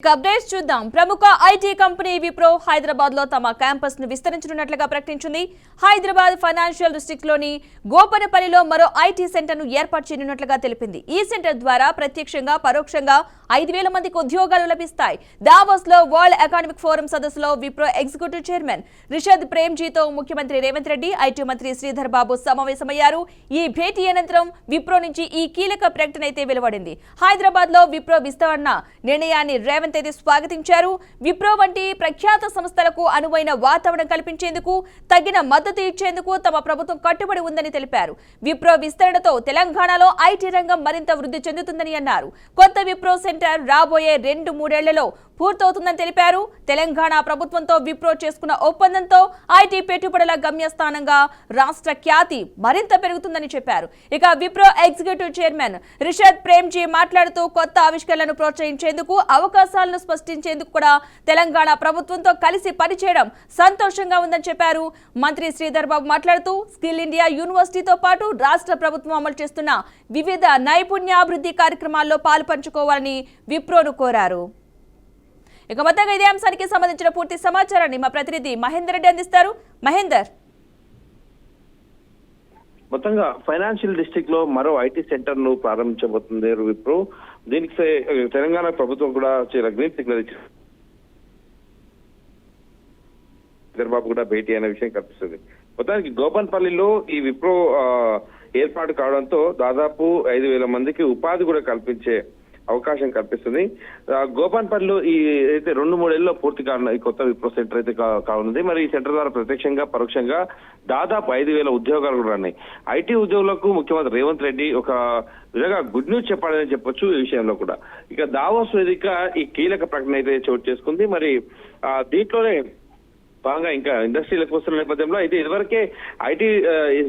Updates చూద్దాం. ప్రముఖ IT company Wipro Hyderabad లో తమ క్యాంపస్ ను విస్తరించనున్నట్లుగా ప్రకటించింది. హైదరాబాద్ ఫైనాన్షియల్ డిస్ట్రిక్ట్ లోని గోపనపల్లిలో మరో ఐటీ సెంటర్ ను ఏర్పాటు చేయనున్నట్లుగా తెలిపింది. ఈ సెంటర్ ద్వారా ప్రత్యక్షంగా పరోక్షంగా 5,000 మందికి ఉద్యోగాలు లభిస్తాయి. దావోస్ లో వరల్డ్ ఎకనామిక్ ఫోరం సదస్సులో విప్రో ఎగ్జిక్యూటివ్ చైర్మన్ రిషద్ ప్రేమ్జీతో ముఖ్యమంత్రి రేవంత్ రెడ్డి, ఐటీ మంత్రి శ్రీధర్ బాబు సమావేశమయ్యారు. ఈ భేటీ అనంతరం విప్రో నుంచి ఈ కీలక ప్రకటన అయితే వెలువడింది. హైదరాబాద్ లో విప్రో విస్తరణ నిర్ణయాన్ని రేవంత్ అయితే స్వాగతించారు. విప్రో వంటి ప్రఖ్యాత సంస్థలకు అనువైన వాతావరణం కల్పించేందుకు తగిన మద్దతు ఇచ్చేందుకు తమ ప్రభుత్వం కట్టుబడి ఉందని తెలిపారు. విప్రో విస్తరణతో తెలంగాణలో ఐటీ రంగం మరింత వృద్ధి చెందుతుందని అన్నారు. కొత్త విప్రో సెంటర్ రాబోయే 2-3 ఏళ్లలో పూర్తవుతుందని తెలిపారు. తెలంగాణ ప్రభుత్వంతో విప్రో చేసుకున్న ఒప్పందంతో ఐటీ పెట్టుబడుల గమ్యస్థానంగా రాష్ట్ర ఖ్యాతి మరింత పెరుగుతుందని చెప్పారు. ఇక విప్రో ఎగ్జిక్యూటివ్ చైర్మన్ రిషద్ ప్రేమ్జీ మాట్లాడుతూ కొత్త ఆవిష్కరణలను ప్రోత్సహించేందుకు అవకాశాలను స్పష్టించేందుకు కూడా తెలంగాణ ప్రభుత్వంతో కలిసి పనిచేయడం సంతోషంగా ఉందని చెప్పారు. మంత్రి శ్రీధర్ బాబు మాట్లాడుతూ స్కిల్ ఇండియా యూనివర్సిటీతో పాటు రాష్ట్ర ప్రభుత్వం అమలు చేస్తున్న వివిధ నైపుణ్యాభివృద్ధి కార్యక్రమాల్లో పాల్పంచుకోవాలని విప్రోను కోరారు. ఇక మొత్తంగా ఇదే అంశానికి సంబంధించిన పూర్తి సమాచారాన్ని మా ప్రతినిధి మహేందర్ రెడ్డి అందిస్తారు. మహేందర్, మొత్తంగా ఫైనాన్షియల్ డిస్ట్రిక్ట్ లో మరో ఐటీ సెంటర్ ను ప్రారంభించబోతుంది విప్రో. దీనికి తెలంగాణ ప్రభుత్వం కూడా గ్రీన్ సిగ్నల్ ఇచ్చింది. చంద్రబాబు కూడా భేటీ అనే విషయం కనిపిస్తుంది. మొత్తానికి గోపన్పల్లిలో ఈ విప్రో ఏర్పాటు కావడంతో దాదాపు 5,000 మందికి ఉపాధి కూడా కల్పించే అవకాశం కల్పిస్తుంది. గోపన్పల్లిలో ఈ అయితే 2-3 ఏళ్ళలో పూర్తి కానున్న ఈ కొత్త విప్రో సెంటర్ అయితే కానుంది. మరి ఈ సెంటర్ ద్వారా ప్రత్యక్షంగా పరోక్షంగా దాదాపు 5,000 ఉద్యోగాలు కూడా ఉన్నాయి. ఐటీ ఉద్యోగులకు ముఖ్యమంత్రి రేవంత్ రెడ్డి ఒక విధంగా గుడ్ న్యూస్ చెప్పాలని చెప్పొచ్చు ఈ విషయంలో కూడా. ఇక దావోస్ వేదిక ఈ కీలక ప్రకటన అయితే చోటు చేసుకుంది. మరి దీంట్లోనే బాగా ఇంకా ఇండస్ట్రీలకు వస్తున్న నేపథ్యంలో అయితే ఇదివరకే ఐటీ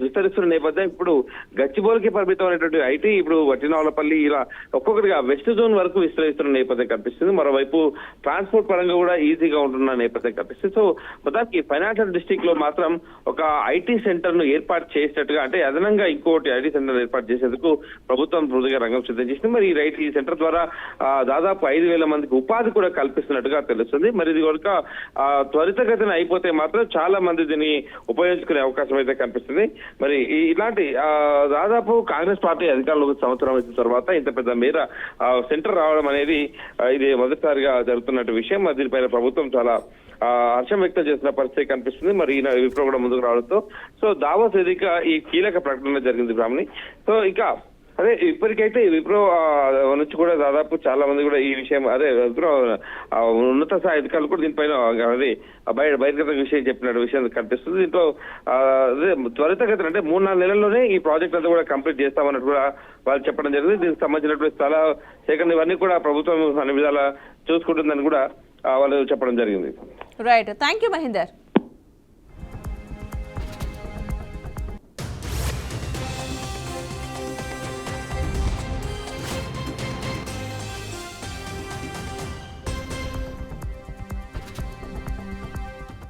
విస్తరిస్తున్న నేపథ్యం ఇప్పుడు గచ్చిబౌలికి పరిమితమైనటువంటి ఐటీ ఇప్పుడు వట్టినావులపల్లి ఇలా ఒక్కొక్కటిగా వెస్ట్ జోన్ వరకు విస్తరిస్తున్న నేపథ్యం కనిపిస్తుంది. మరోవైపు ట్రాన్స్పోర్ట్ పరంగా కూడా ఈజీగా ఉంటున్న నేపథ్యం కనిపిస్తుంది. సో మొత్తానికి ఫైనాన్షియల్ డిస్ట్రిక్ట్ లో మాత్రం ఒక ఐటీ సెంటర్ ను ఏర్పాటు చేసినట్టుగా, అంటే అదనంగా ఇంకోటి ఐటీ సెంటర్ ఏర్పాటు చేసేందుకు ప్రభుత్వం పూర్తిగా రంగం సిద్ధం చేసింది. మరి ఈ సెంటర్ ద్వారా దాదాపు 5,000 మందికి ఉపాధి కూడా కల్పిస్తున్నట్టుగా తెలుస్తుంది. మరి ఇది కనుక త్వరితగతిన అయిపోతే మాత్రం చాలా మంది దీన్ని ఉపయోగించుకునే అవకాశం అయితే కనిపిస్తుంది. మరి ఇలాంటి దాదాపు కాంగ్రెస్ పార్టీ అధికారంలోకి సంవత్సరం వచ్చిన తర్వాత ఇంత పెద్ద మేర సెంటర్ రావడం అనేది ఇది మొదటిసారిగా జరుగుతున్నట్టు విషయం. దీనిపైన ప్రభుత్వం చాలా హర్షం వ్యక్తం చేసిన పరిస్థితి కనిపిస్తుంది. మరి ఈ విప్రో కూడా ముందుకు రావడంతో సో దావోస్ వేదిక ఈ కీలక ప్రకటన జరిగింది బ్రాహ్మణి. సో ఇక అదే ఇప్పటికైతే విప్రో నుంచి కూడా దాదాపు చాలా మంది కూడా ఈ విషయం విప్రో ఉన్నత స్థాయి అధికారులు కూడా దీనిపైన అదే బహిర్గత విషయం చెప్పినట్టు విషయం కనిపిస్తుంది. దీంట్లో అదే త్వరితగతిన అంటే 3-4 నెలల్లోనే ఈ ప్రాజెక్ట్ అంతా కూడా కంప్లీట్ చేస్తామన్నట్టు కూడా వాళ్ళు చెప్పడం జరిగింది. దీనికి సంబంధించినటువంటి స్థల సేకరణ ఇవన్నీ కూడా ప్రభుత్వం అన్ని విధాలా చూసుకుంటుందని కూడా వాళ్ళు చెప్పడం జరిగింది. Right, thank you Mahender.